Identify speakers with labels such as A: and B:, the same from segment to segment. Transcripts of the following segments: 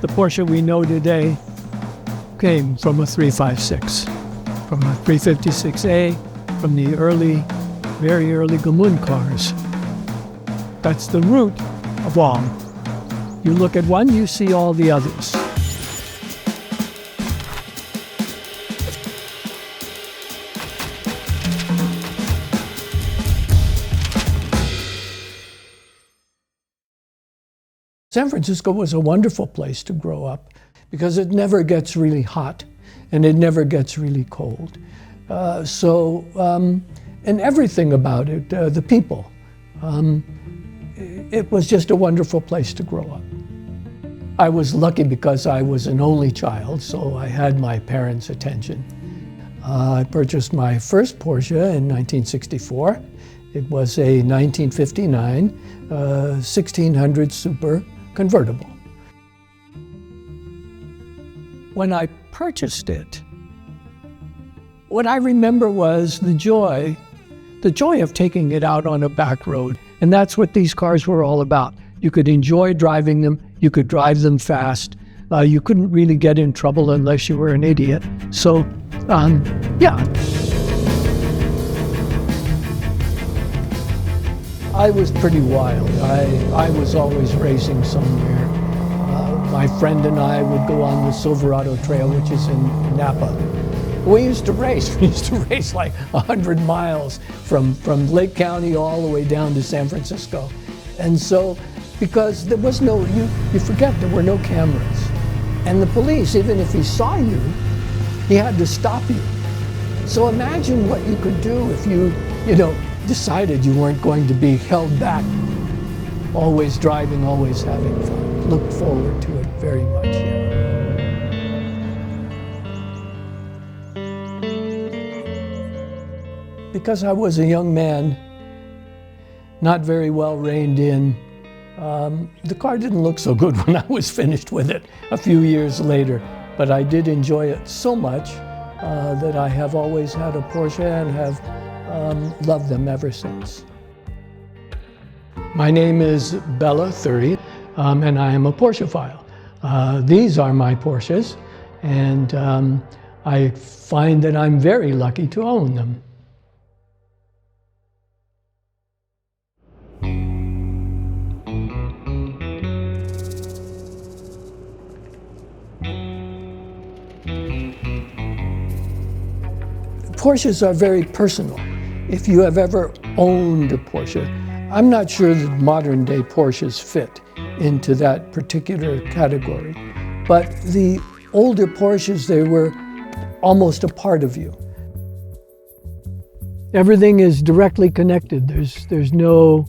A: The Porsche we know today came from a 356, from a 356A, from the very early Gmünd cars. That's the root of all. You look at one, you see all the others. San Francisco was a wonderful place to grow up because it never gets really hot and it never gets really cold. And everything about it, the people, it was just a wonderful place to grow up. I was lucky because I was an only child, so I had my parents' attention. I purchased my first Porsche in 1964. It was a 1959 1600 Super convertible. When I purchased it, what I remember was the joy of taking it out on a back road. And that's what these cars were all about. You could enjoy driving them, you could drive them fast. You couldn't really get in trouble unless you were an idiot. So, yeah. I was pretty wild. I was always racing somewhere. My friend and I would go on the Silverado Trail, which is in Napa. We used to race. We used to race like 100 miles from Lake County all the way down to San Francisco. And so, because there was no, you forget there were no cameras. And the police, even if he saw you, he had to stop you. So imagine what you could do if you decided you weren't going to be held back. Always driving, always having fun. Looked forward to it very much, yeah. Because I was a young man, not very well reined in, the car didn't look so good when I was finished with it a few years later. But I did enjoy it so much that I have always had a Porsche and have loved them ever since. My name is Béla Thury, and I am a Porschephile. These are my Porsches, and I find that I'm very lucky to own them. Porsches are very personal. If you have ever owned a Porsche, I'm not sure that modern day Porsches fit into that particular category. But the older Porsches, they were almost a part of you. Everything is directly connected. There's no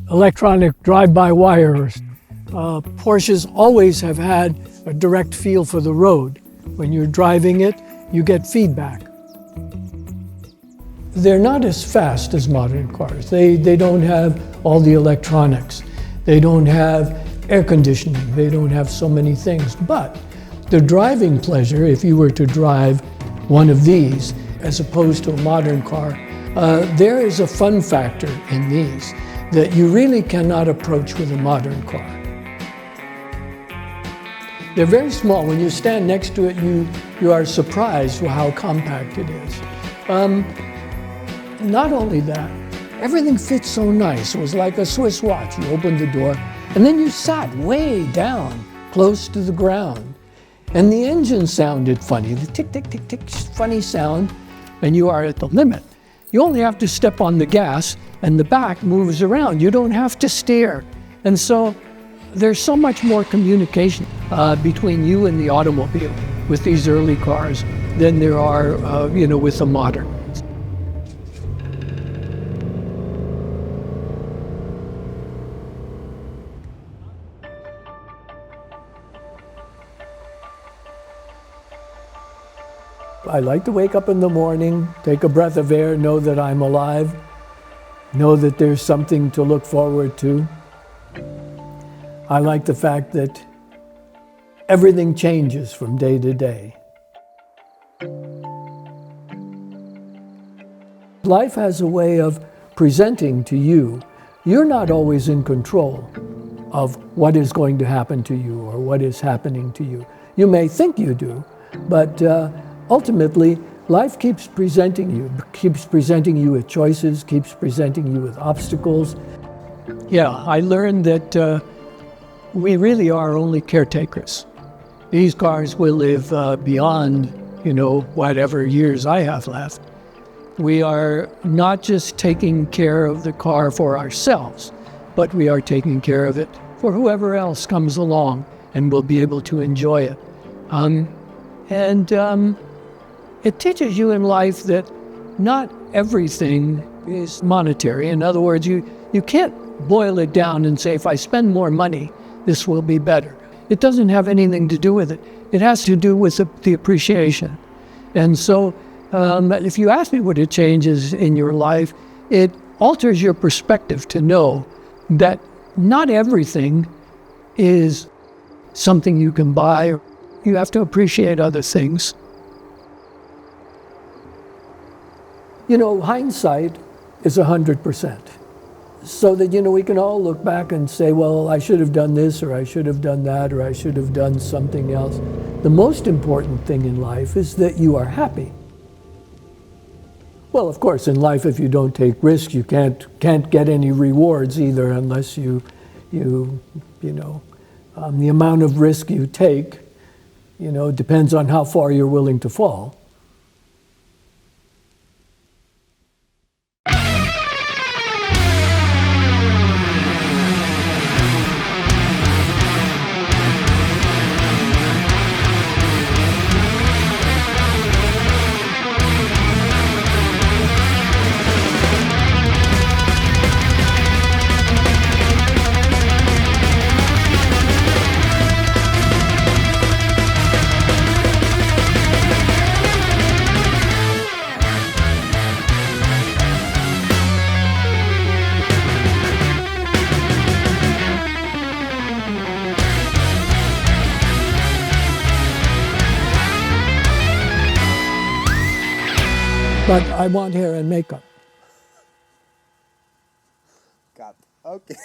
A: electronic drive-by-wire. Porsches always have had a direct feel for the road. When you're driving it, you get feedback. They're not as fast as modern cars. They don't have all the electronics. They don't have air conditioning. They don't have so many things. But the driving pleasure, if you were to drive one of these, as opposed to a modern car, there is a fun factor in these that you really cannot approach with a modern car. They're very small. When you stand next to it, you are surprised how compact it is. Not only that, everything fits so nice. It was like a Swiss watch. You opened the door, and then you sat way down, close to the ground. And the engine sounded funny, the tick, tick, tick, tick, funny sound, and you are at the limit. You only have to step on the gas, and the back moves around. You don't have to steer. And so there's so much more communication between you and the automobile with these early cars than there are, with the modern ones. I like to wake up in the morning, take a breath of air, know that I'm alive, know that there's something to look forward to. I like the fact that everything changes from day to day. Life has a way of presenting to you. You're not always in control, of what is going to happen to you or what is happening to you. You may think you do, but ultimately, life keeps presenting you with choices, keeps presenting you with obstacles. Yeah, I learned that we really are only caretakers. These cars will live beyond, whatever years I have left. We are not just taking care of the car for ourselves, but we are taking care of it for whoever else comes along and will be able to enjoy it. It teaches you in life that not everything is monetary. In other words, you can't boil it down and say, if I spend more money, this will be better. It doesn't have anything to do with it. It has to do with the appreciation. And so if you ask me what it changes in your life, it alters your perspective to know that not everything is something you can buy. You have to appreciate other things. Hindsight is 100%. So that, we can all look back and say, well, I should have done this, or I should have done that, or I should have done something else. The most important thing in life is that you are happy. Well, of course, in life, if you don't take risks, you can't get any rewards either, unless the amount of risk you take, depends on how far you're willing to fall. But I want hair and makeup.
B: Got it. Okay.